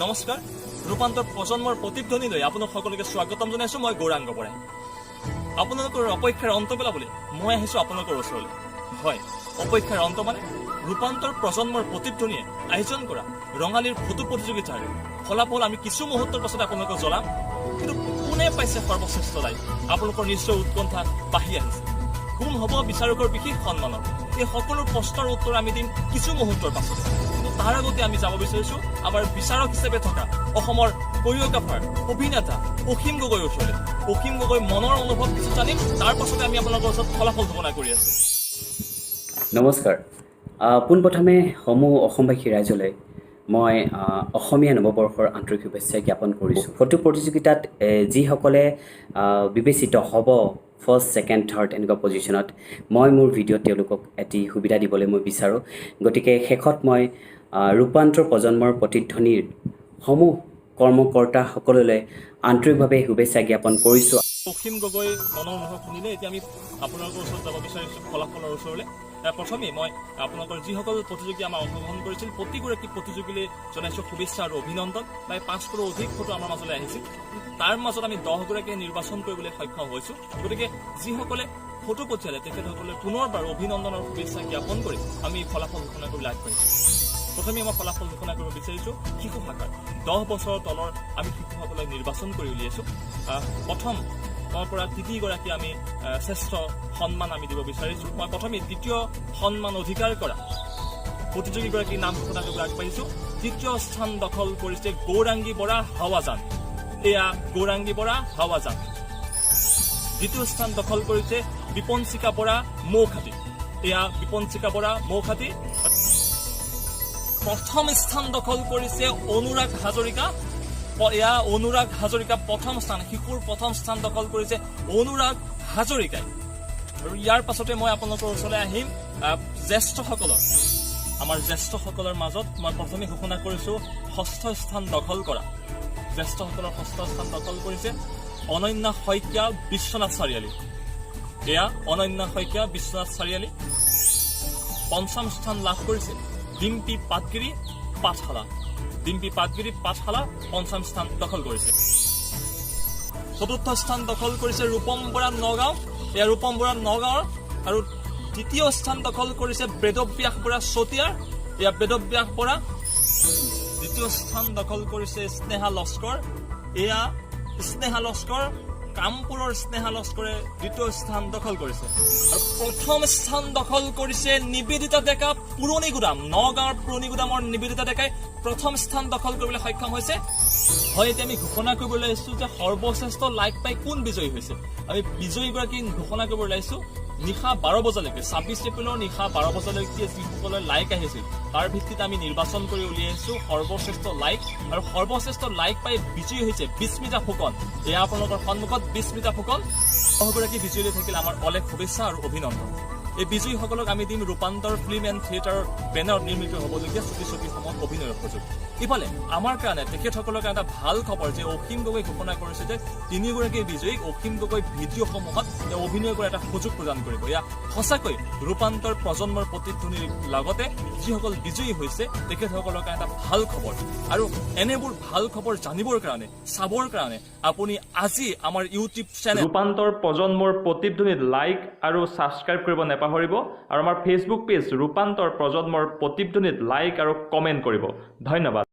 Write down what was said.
নমস্কাৰ, ৰূপান্তৰ প্ৰজন্মৰ প্ৰতিধ্বনিলৈ আপোনাক সকলোকে স্বাগতম জনাইছো। মই গৌৰাংগ বৰাই। আপোনালোকৰ অপেক্ষাৰ অন্ত পেলাবলৈ মই আহিছো আপোনালোকৰ ওচৰলৈ। হয়, অপেক্ষাৰ অন্ত মানে ৰূপান্তৰ প্ৰজন্মৰ প্ৰতিধ্বনিয়ে আয়োজন কৰা ৰঙালীৰ ফটো প্ৰতিযোগিতাৰ ফলাফল আমি কিছু মুহূৰ্তৰ পাছত আপোনালোকক জনাম। কিন্তু কোনে পাইছে সৰ্বশ্ৰেষ্ঠ লাইক, আপোনালোকৰ নিশ্চয় উৎকণ্ঠা বাঢ়ি আহিছে। কোন হ'ব বিচাৰকৰ বিশেষ সন্মানত, এই সকলো প্ৰশ্নৰ উত্তৰ আমি দিম কিছু মুহূৰ্তৰ পাছত। কিন্তু তাৰ আগতে আমি যাব বিচাৰিছো আমাৰ বিচাৰক হিচাপে থকা অসমৰ কোৰিঅগ্ৰাফাৰ অভিনেতা অসীম গগৈৰ ওচৰলৈ। অসীম গগৈ মনৰ অনুভৱ কিছু জানিম, তাৰ পাছতে আমি আপোনালোকৰ ওচৰত ফলাফল ঘোষণা কৰি আছো। নমস্কাৰ। পোনপ্ৰথমে সমূহ অসমবাসী ৰাইজলৈ মই অসমীয়া নৱবৰ্ষৰ আন্তৰিক শুভেচ্ছা জ্ঞাপন কৰিছোঁ। ফটো প্ৰতিযোগিতাত যিসকলে বিবেচিত হ'ব ফাৰ্ষ্ট, ছেকেণ্ড, থাৰ্ড এনেকুৱা পজিশ্যনত, মই মোৰ ভিডিঅ'ত তেওঁলোকক এটি সুবিধা দিবলৈ মই বিচাৰোঁ। গতিকে শেষত মই ৰূপান্তৰ প্ৰজন্মৰ প্ৰতিধ্বনিৰ সমূহ কৰ্মকৰ্তাসকললৈ আন্তৰিকভাৱে শুভেচ্ছা জ্ঞাপন কৰিছোঁ। অসীম গগৈ মনৰ অনুভৱ শুনিলে এতিয়া আমি আপোনালোকৰ ওচৰত যাব বিচাৰিছোঁ ফলাফলৰ ওচৰলৈ। প্ৰথমেই মই আপোনালোকৰ যিসকল প্ৰতিযোগী আমাৰ অংশগ্ৰহণ কৰিছিল প্ৰতিগৰাকী প্ৰতিযোগীলৈ জনাইছোঁ শুভেচ্ছা আৰু অভিনন্দন। প্ৰায় 500ৰো অধিক ফটো আমাৰ মাজলৈ আহিছিল। তাৰ মাজত আমি 10গৰাকীয়ে নিৰ্বাচন কৰিবলৈ সক্ষম হৈছোঁ। গতিকে যিসকলে ফটো পঠিয়ালে তেখেতসকলে পুনৰবাৰ অভিনন্দন আৰু শুভেচ্ছা জ্ঞাপন কৰি আমি ফলাফল ঘোষণা কৰিবলৈ আগবাঢ়িছোঁ। প্ৰথমে মই ফলাফল ঘোষণা কৰিব বিচাৰিছোঁ শিশু শাখাৰ 10 বছৰৰ তলৰ আমি শিশুসকলক নিৰ্বাচন কৰি উলিয়াইছোঁ। প্ৰথম পৰা তৃতীয়গৰাকী আমি শ্ৰেষ্ঠ সন্মান আমি দিব বিচাৰিছোঁ। মই প্ৰথমে তৃতীয় সন্মান অধিকাৰ কৰা প্ৰতিযোগীগৰাকীৰ নাম ঘোষণা কৰিবলৈ আগবাঢ়িছোঁ। তৃতীয় স্থান দখল কৰিছে গৌৰাংগী বৰা হাৱাজান। এয়া গৌৰাংগী বৰা হাৱাজান। দ্বিতীয় স্থান দখল কৰিছে বিপঞ্চিকা বৰা মৌখাতি। এয়া বিপঞ্চিকা বৰা মৌখাতি। প্ৰথম স্থান দখল কৰিছে অনুৰাগ হাজৰিকা। এয়া অনুৰাগ হাজৰিকা প্ৰথম স্থান, শিশুৰ প্ৰথম স্থান দখল কৰিছে অনুৰাগ হাজৰিকাই। আৰু ইয়াৰ পাছতে মই আপোনালোকৰ ওচৰলৈ আহিম জ্যেষ্ঠসকলৰ। আমাৰ জ্যেষ্ঠসকলৰ মাজত মই প্ৰথমে ঘোষণা কৰিছোঁ ষষ্ঠ স্থান দখল কৰা। জ্যেষ্ঠসকলৰ ষষ্ঠ স্থান দখল কৰিছে অনন্যা শইকীয়া বিশ্বনাথ চাৰিআলি। এয়া অনন্যা শইকীয়া বিশ্বনাথ চাৰিআলি। পঞ্চম স্থান লাভ কৰিছে ডিম্পী পাটগিৰি পাঠশালা। ডিম্পী পাটগিৰি পাঠশালা পঞ্চম স্থান দখল কৰিছে। চতুৰ্থ স্থান দখল কৰিছে ৰূপম বৰা নগাঁও। এয়া ৰূপম বৰা নগাঁৱৰ। আৰু তৃতীয় স্থান দখল কৰিছে বেদব্যাস বৰা চতিয়াৰ। এয়া বেদব্যাস বৰা। দ্বিতীয় স্থান দখল কৰিছে স্নেহা লস্কৰ। এয়া স্নেহা লস্কৰ। কামপুৰৰ স্নেহা লস্কৰে দ্বিতীয় স্থান দখল কৰিছে। আৰু প্ৰথম স্থান দখল কৰিছে নিবেদিতা ডেকা পুৰণিগুদাম। নগাঁৱৰ পুৰণিগুদামৰ নিবেদিতা ডেকাই প্ৰথম স্থান দখল কৰিবলৈ সক্ষম হৈছে। হয়, এতিয়া আমি ঘোষণা কৰিবলৈ আহিছোঁ যে সৰ্বশ্ৰেষ্ঠ লাইক পাই কোন বিজয়ী হৈছে। আমি বিজয়ীগৰাকী ঘোষণা কৰিব ওলাইছোঁ নিশা 12 বজালৈকে, 26 এপ্ৰিলৰ নিশা 12 বজালৈকে যিসকলে লাইক আহিছিল তাৰ ভিত্তিত আমি নিৰ্বাচন কৰি উলিয়াইছোঁ সৰ্বশ্ৰেষ্ঠ লাইক। আৰু সৰ্বশ্ৰেষ্ঠ লাইক পাই বিজয়ী হৈছে বিস্মিতা ফুকন। এয়া আপোনালোকৰ সন্মুখত বিস্মিতা ফুকন। 10গৰাকী বিজয়ীলৈ থাকিলে আমাৰ অলেখ শুভেচ্ছা আৰু অভিনন্দন। এই বিজয়ীসকলক আমি দিম ৰূপান্তৰ ফিল্ম এণ্ড থিয়েটাৰৰ বেনাৰত নিৰ্মিত হ'বলগীয়া ছবিসমূহত অভিনয়ৰ সুযোগ। ইফালে আমাৰ কাৰণে তেখেতসকলৰ কাৰণে এটা ভাল খবৰ যে অসীম গগৈ ঘোষণা কৰিছে যে 3গৰাকী বিজয়ীক অসীম গগৈ ভিডিঅ'সমূহত অভিনয় কৰাৰ এটা সুযোগ প্ৰদান কৰিব। এয়া সঁচাকৈ ৰূপান্তৰ প্ৰজন্মৰ প্ৰতিধ্বনিৰ লগতে যিসকল বিজয়ী হৈছে তেখেতসকলৰ কাৰণে এটা ভাল খবৰ। আৰু এনেবোৰ ভাল খবৰ জানিবৰ কাৰণে, চাবৰ কাৰণে আপুনি আজি আমাৰ ইউটিউব চেনেল ৰূপান্তৰ প্ৰজন্মৰ প্ৰতিধ্বনিত লাইক আৰু ছাবস্ক্ৰাইব কৰিব নাপাহৰিব। আৰু আমাৰ ফেচবুক পেজ ৰূপান্তৰ প্ৰজন্মৰ প্ৰতিধ্বনিত লাইক আৰু কমেণ্ট কৰিব। ধন্যবাদ।